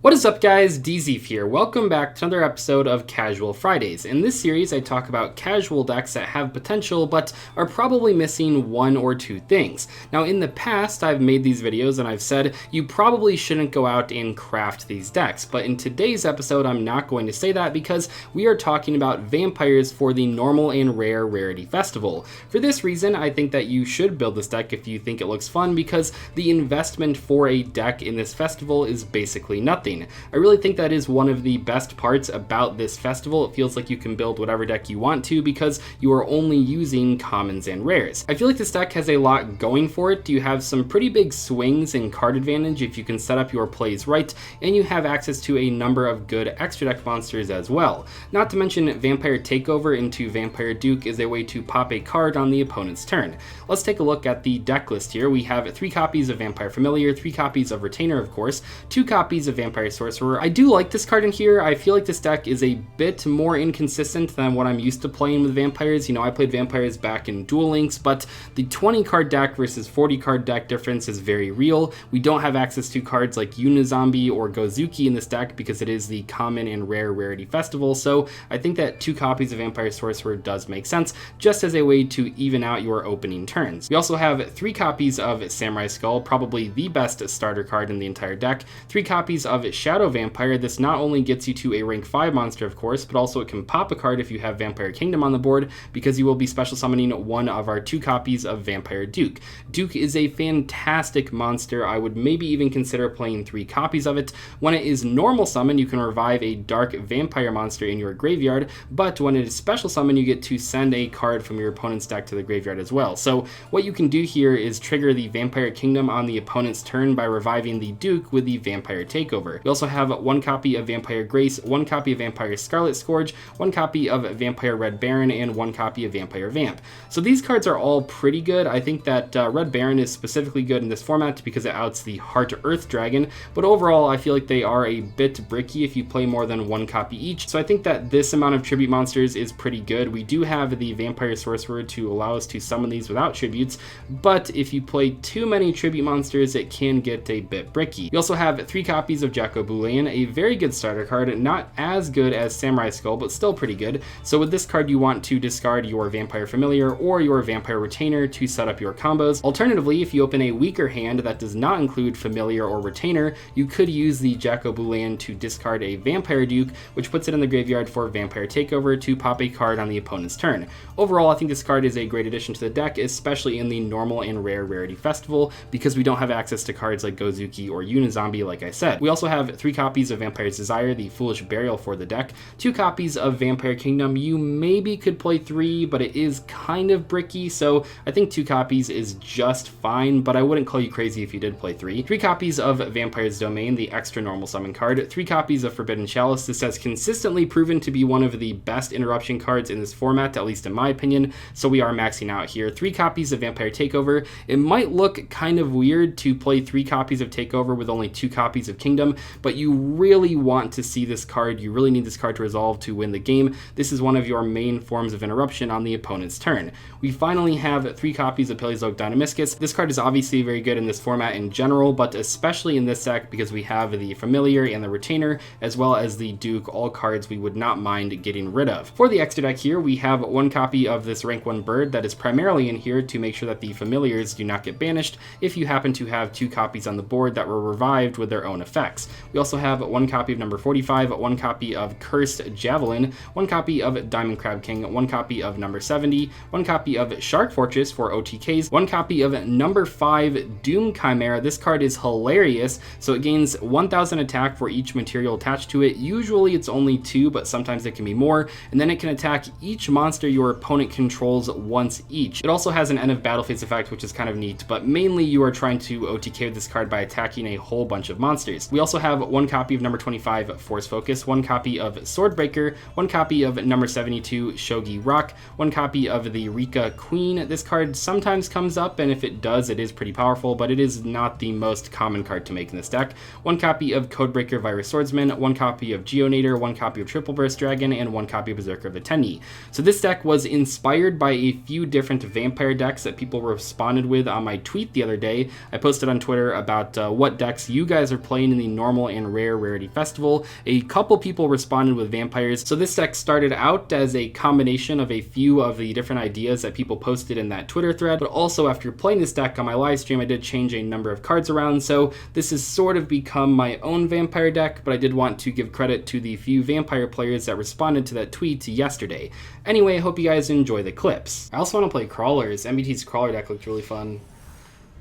What is up, guys? Dzeeff here. Welcome back to another episode of Casual Fridays. In this series, I talk about casual decks that have potential but are probably missing one or two things. Now, in the past, I've made these videos and I've said you probably shouldn't go out and craft these decks, but in today's episode, I'm not going to say that because we are talking about vampires for the normal and rare Rarity Festival. For this reason, I think that you should build this deck if you think it looks fun because the investment for a deck in this festival is basically nothing. I really think that is one of the best parts about this festival. It feels like you can build whatever deck you want to because you are only using commons and rares. I feel like this deck has a lot going for it. You have some pretty big swings in card advantage if you can set up your plays right, and you have access to a number of good extra deck monsters as well. Not to mention, Vampire Takeover into Vampire Duke is a way to pop a card on the opponent's turn. Let's take a look at the deck list here. We have 3 copies of Vampire Familiar, 3 copies of Retainer, of course, 2 copies of Vampire Sorcerer. I do like this card in here. I feel like this deck is a bit more inconsistent than what I'm used to playing with vampires. You know, I played vampires back in Duel Links, but the 20 card deck versus 40 card deck difference is very real. We don't have access to cards like Unizombie or Gozuki in this deck because it is the common and rare Rarity Festival, so I think that 2 copies of Vampire Sorcerer does make sense, just as a way to even out your opening turns. We also have 3 copies of Samurai Skull, probably the best starter card in the entire deck, 3 copies of Shadow Vampire. This not only gets you to a rank 5 monster, of course, but also it can pop a card if you have Vampire Kingdom on the board because you will be special summoning one of our 2 copies of Vampire Duke. Duke is a fantastic monster. I would maybe even consider playing 3 copies of it. When it is normal summon, you can revive a dark vampire monster in your graveyard, but when it is special summon, you get to send a card from your opponent's deck to the graveyard as well. So what you can do here is trigger the Vampire Kingdom on the opponent's turn by reviving the Duke with the Vampire Takeover. We also have 1 copy of Vampire Grace, 1 copy of Vampire Scarlet Scourge, 1 copy of Vampire Red Baron, and 1 copy of Vampire Vamp. So these cards are all pretty good. I think that Red Baron is specifically good in this format because it outs the Heart Earth Dragon, but overall I feel like they are a bit bricky if you play more than 1 copy each. So I think that this amount of tribute monsters is pretty good. We do have the Vampire Sorcerer to allow us to summon these without tributes, but if you play too many tribute monsters, it can get a bit bricky. We also have 3 copies of Jacobulian, a very good starter card, not as good as Samurai Skull, but still pretty good. So with this card, you want to discard your Vampire Familiar or your Vampire Retainer to set up your combos. Alternatively, if you open a weaker hand that does not include Familiar or Retainer, you could use the Jacobulian to discard a Vampire Duke, which puts it in the graveyard for Vampire Takeover to pop a card on the opponent's turn. Overall, I think this card is a great addition to the deck, especially in the normal and rare Rarity Festival, because we don't have access to cards like Gozuki or Unizombie, like I said. We also have 3 copies of Vampire's Desire, the Foolish Burial for the deck, 2 copies of Vampire Kingdom. You maybe could play 3, but it is kind of bricky, so I think 2 copies is just fine, but I wouldn't call you crazy if you did play 3. 3 copies of Vampire's Domain, the extra normal summon card, 3 copies of Forbidden Chalice. This has consistently proven to be one of the best interruption cards in this format, at least in my opinion, so we are maxing out here. 3 copies of Vampire Takeover. It might look kind of weird to play 3 copies of Takeover with only 2 copies of Kingdom, but you really want to see this card. You really need this card to resolve to win the game. This is one of your main forms of interruption on the opponent's turn. We finally have 3 copies of Paleozoic Dynamiscus. This card is obviously very good in this format in general, but especially in this deck because we have the Familiar and the Retainer, as well as the Duke, all cards we would not mind getting rid of. For the extra deck here, we have 1 copy of this rank 1 bird that is primarily in here to make sure that the Familiars do not get banished if you happen to have 2 copies on the board that were revived with their own effects. We also have 1 copy of number 45, 1 copy of Cursed Javelin, 1 copy of Diamond Crab King, 1 copy of number 70, 1 copy of Shark Fortress for OTKs, 1 copy of number 5 Doom Chimera. This card is hilarious, so it gains 1000 attack for each material attached to it. Usually it's only 2, but sometimes it can be more, and then it can attack each monster your opponent controls once each. It also has an end of battle phase effect, which is kind of neat, but mainly you are trying to OTK with this card by attacking a whole bunch of monsters. We also have 1 copy of number 25 Force Focus, 1 copy of Swordbreaker, 1 copy of number 72 Shogi Rock, 1 copy of the Rika Queen. This card sometimes comes up, and if it does, it is pretty powerful, but it is not the most common card to make in this deck. 1 copy of Codebreaker Virus Swordsman, 1 copy of Geonator, 1 copy of Triple Burst Dragon, and 1 copy of Berserker of the Tenyi. So this deck was inspired by a few different vampire decks that people responded with on my tweet the other day. I posted on Twitter about what decks you guys are playing in the normal normal and rare Rarity Festival. A couple people responded with vampires. So this deck started out as a combination of a few of the different ideas that people posted in that Twitter thread, but also after playing this deck on my live stream, I did change a number of cards around. So this has sort of become my own vampire deck, but I did want to give credit to the few vampire players that responded to that tweet yesterday. Anyway, I hope you guys enjoy the clips. I also want to play Crawlers. MBT's Crawler deck looked really fun.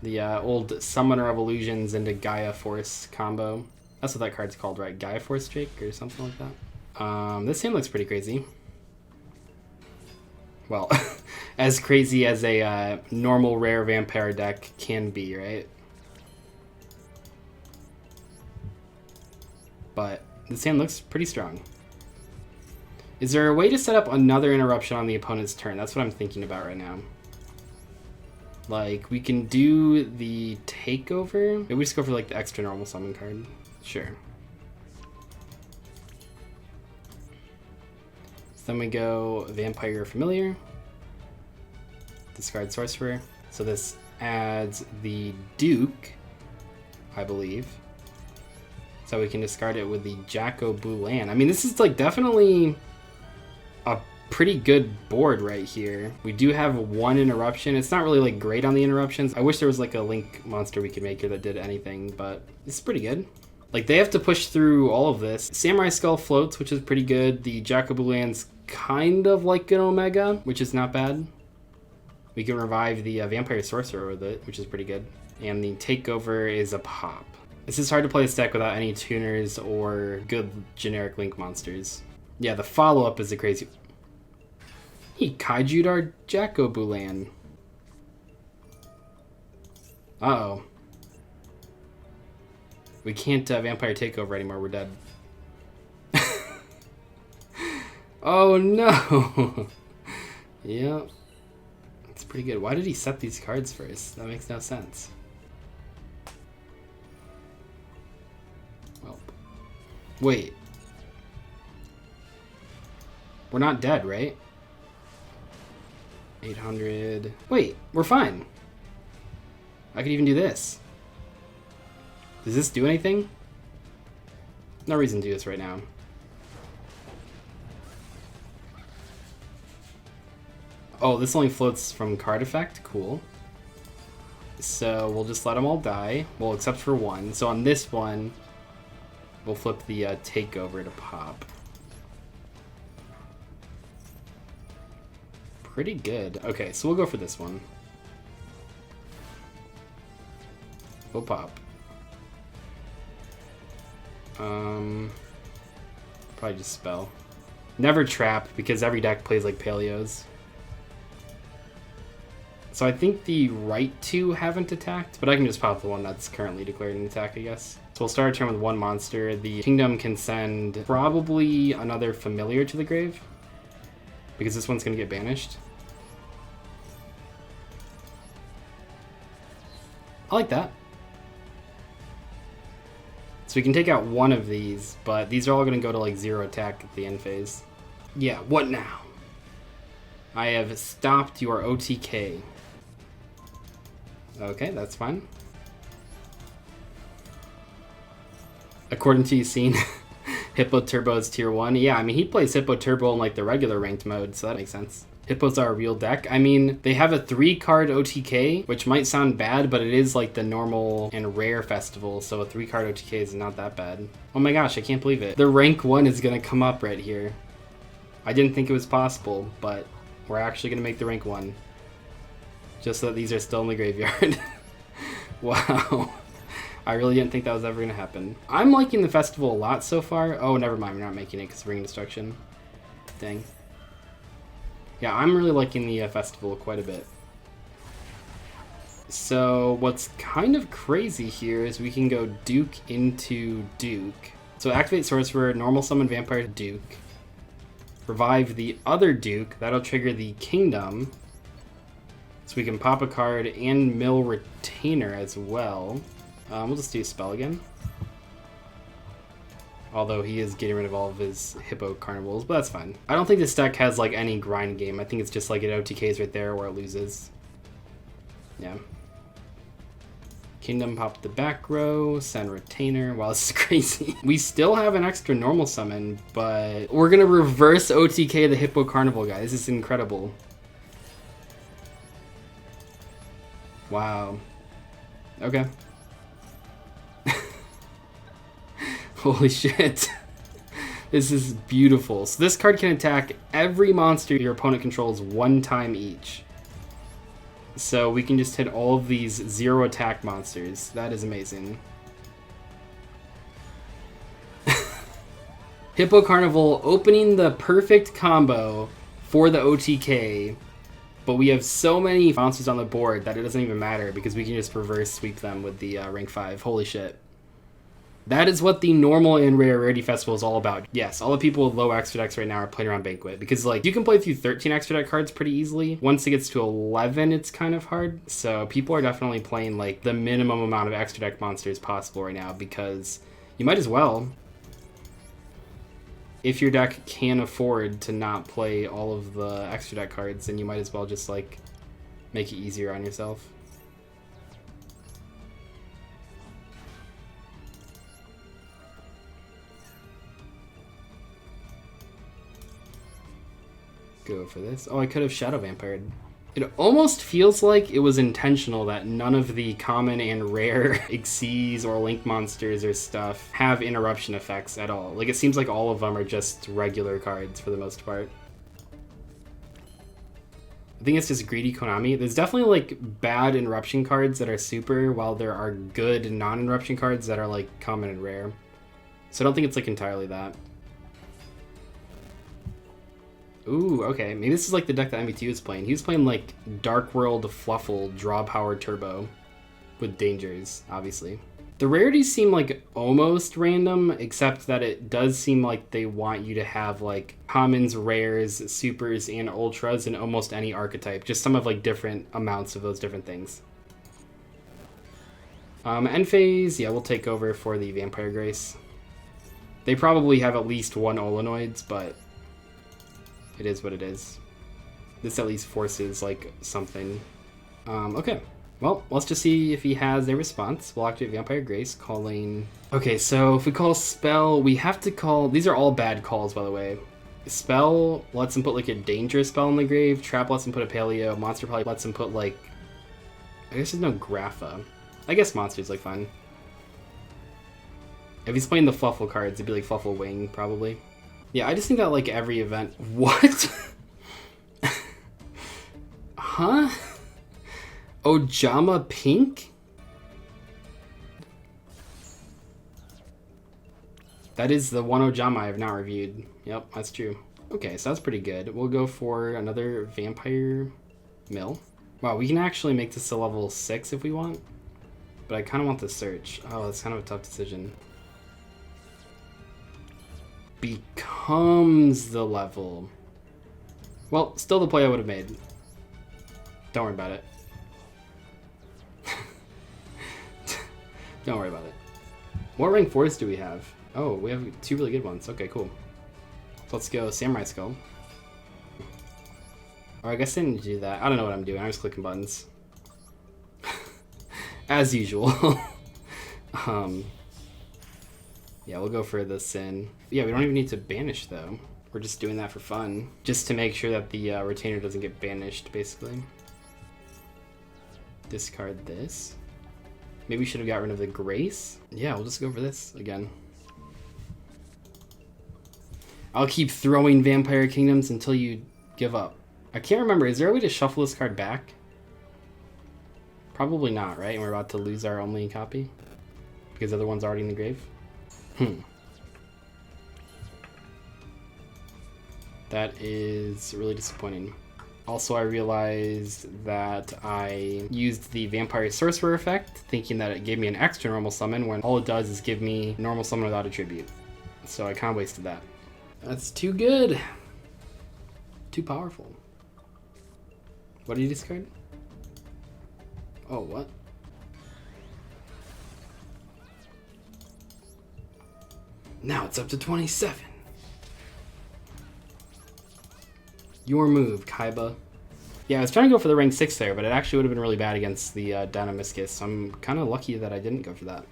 The old Summoner of Illusions into Gaia Force combo. That's what that card's called, right? Gaia Force Jake or something like that. This hand looks pretty crazy. Well, as crazy as a normal rare vampire deck can be, right? But this hand looks pretty strong. Is there a way to set up another interruption on the opponent's turn? That's what I'm thinking about right now. Like, we can do the takeover. Maybe we just go for like the extra normal summon card. Sure. So then we go Vampire Familiar. Discard Sorcerer. So this adds the Duke, I believe. So we can discard it with the Jack-O-Boolan. I mean, this is like definitely a pretty good board right here. We do have one interruption. It's not really like great on the interruptions. I wish there was like a link monster we could make here that did anything, but it's pretty good. Like, they have to push through all of this. Samurai Skull floats, which is pretty good. The Jack-O-Boolan's kind of like an Omega, which is not bad. We can revive the Vampire Sorcerer with it, which is pretty good. And the takeover is a pop. This is hard to play this deck without any tuners or good generic link monsters. Yeah, the follow-up is a crazy... He kaiju'd our Jack-O-Boolan. Uh-oh. We can't Vampire Takeover anymore, we're dead. Oh no! Yeah. That's pretty good. Why did he set these cards first? That makes no sense. Well, wait. We're not dead, right? 800... Wait, we're fine. I could even do this. Does this do anything? No reason to do this right now. Oh, this only floats from card effect? Cool. So we'll just let them all die. Well, except for one. So on this one, we'll flip the takeover to pop. Pretty good. Okay, so we'll go for this one. We'll pop. Probably just spell. Never trap, because every deck plays like Paleos. So I think the right two haven't attacked, but I can just pop the one that's currently declared an attack, I guess. So we'll start our turn with one monster. The Kingdom can send probably another Familiar to the grave, because this one's going to get banished. I like that. So we can take out one of these, but these are all going to go to like 0 attack at the end phase. Yeah, what now? I have stopped your OTK. Okay, that's fine. According to you seen, Hippo Turbo's tier 1. Yeah, I mean, he plays Hippo Turbo in like the regular ranked mode, so that makes sense. Hippos are a real deck. I mean, they have a 3-card OTK, which might sound bad, but it is like the normal and rare festival, so a 3-card OTK is not that bad. Oh my gosh, I can't believe it. The rank 1 is gonna come up right here. I didn't think it was possible, but we're actually gonna make the rank 1. Just so that these are still in the graveyard. Wow. I really didn't think that was ever gonna happen. I'm liking the festival a lot so far. Oh, never mind, we're not making it because Ring of Destruction. Dang. Yeah, I'm really liking the festival quite a bit. So what's kind of crazy here is we can go Duke into Duke. So activate Sorcerer, normal summon Vampire Duke. Revive the other Duke, that'll trigger the Kingdom. So we can pop a card and mill Retainer as well. We'll just do Spell again. Although he is getting rid of all of his Hippo Carnivals, but that's fine. I don't think this deck has like any grind game. I think it's just like it OTKs right there where it loses. Yeah. Kingdom, pop the back row, send Retainer. Wow, this is crazy. We still have an extra normal summon, but we're gonna reverse OTK the Hippo Carnival, guys. This is incredible. Wow. Okay. Holy shit. This is beautiful. So this card can attack every monster your opponent controls one time each. So we can just hit all of these 0 attack monsters. That is amazing. Hippo Carnival opening the perfect combo for the OTK. But we have so many monsters on the board that it doesn't even matter because we can just reverse sweep them with the rank 5. Holy shit. That is what the normal and rare Rarity Festival is all about. Yes, all the people with low extra decks right now are playing around Banquet because like you can play through 13 extra deck cards pretty easily. Once it gets to 11, it's kind of hard. So people are definitely playing like the minimum amount of extra deck monsters possible right now because you might as well. If your deck can afford to not play all of the extra deck cards, then you might as well just like make it easier on yourself. Go for this. Oh, I could have Shadow Vampired. It almost feels like it was intentional that none of the common and rare Xyz or Link monsters or stuff have interruption effects at all. Like, it seems like all of them are just regular cards for the most part. I think it's just greedy Konami. There's definitely, like, bad interruption cards that are super, while there are good non-interruption cards that are, like, common and rare. So I don't think it's, like, entirely that. Ooh, okay. Maybe this is like the deck that MBT was playing. He was playing like Dark World Fluffle Draw Power Turbo with Dangers, obviously. The rarities seem like almost random, except that it does seem like they want you to have like commons, rares, supers, and ultras in almost any archetype. Just some of like different amounts of those different things. End phase, yeah, we'll take over for the Vampire Grace. They probably have at least one Olenoids, but it is what it is. This at least forces, like, something. Okay. Well, let's just see if he has a response. We'll activate Vampire Grace, calling... Okay, so if we call Spell, we have to call... These are all bad calls, by the way. Spell lets him put, like, a dangerous spell in the grave. Trap lets him put a Paleo. Monster probably lets him put, like... I guess there's no Grapha. I guess Monster's, like, fun. If he's playing the Fluffle cards, it'd be, like, Fluffle Wing, probably. Yeah, I just think that, like, every event... What? Huh? Ojama Pink? That is the one Ojama I have not reviewed. Yep, that's true. Okay, so that's pretty good. We'll go for another Vampire Mill. Wow, we can actually make this a level 6 if we want. But I kind of want the Search. Oh, that's kind of a tough decision. Becomes the level. Well, still the play I would have made. Don't worry about it. Don't worry about it. What rank 4s do we have? Oh, we have 2 really good ones. Okay, cool. So let's go Samurai Skull. Or I guess I didn't do that. I don't know what I'm doing. I'm just clicking buttons. As usual. Yeah, we'll go for the Sin. Yeah, we don't even need to banish, though. We're just doing that for fun. Just to make sure that the Retainer doesn't get banished, basically. Discard this. Maybe we should have got rid of the Grace. Yeah, we'll just go for this again. I'll keep throwing Vampire Kingdoms until you give up. I can't remember. Is there a way to shuffle this card back? Probably not, right? And we're about to lose our only copy? Because the other one's already in the grave? That is really disappointing. Also, I realized that I used the Vampire Sorcerer effect, thinking that it gave me an extra normal summon, when all it does is give me normal summon without a tribute. So I kind of wasted that. That's too good. Too powerful. What did you discard? Oh, what? Now it's up to 27. Your move, Kaiba. Yeah, I was trying to go for the rank 6 there, but it actually would have been really bad against the Dynamiscus, so I'm kind of lucky that I didn't go for that.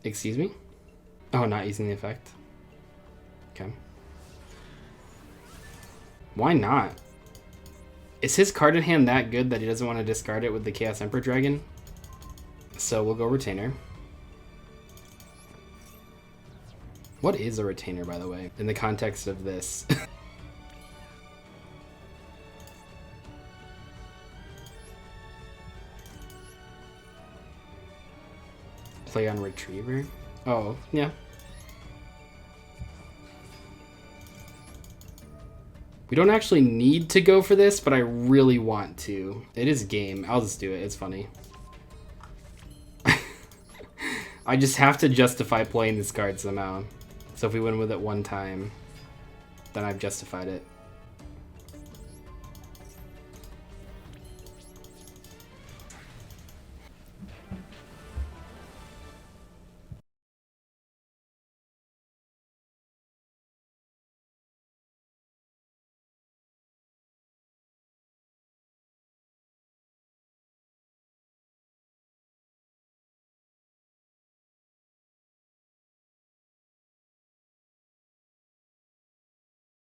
Excuse me? Oh, not using the effect. Okay. Why not? Is his card in hand that good that he doesn't want to discard it with the Chaos Emperor Dragon? So we'll go Retainer. What is a Retainer, by the way, in the context of this? Play on Retriever? Oh, yeah. We don't actually need to go for this, but I really want to. It is game. I'll just do it. It's funny. I just have to justify playing this card somehow. So if we win with it one time, then I've justified it.